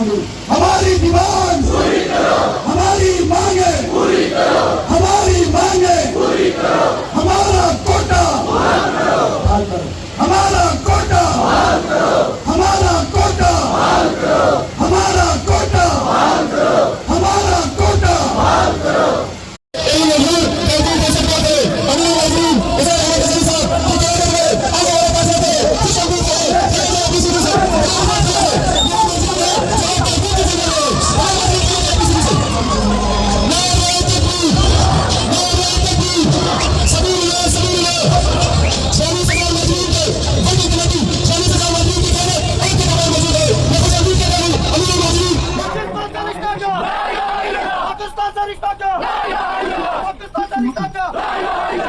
मांगे, हमारी डिमांड पूरी करो, हमारी मांगे पूरी करो, हमारी मांगे पूरी करो, हमारा कोटा बहाल करो, हमारा कोटा बहाल करो, हमारा कोटा बहाल करो, हमारा कोटा बहाल करो, हमारा कोटा बहाल करो। Pakistan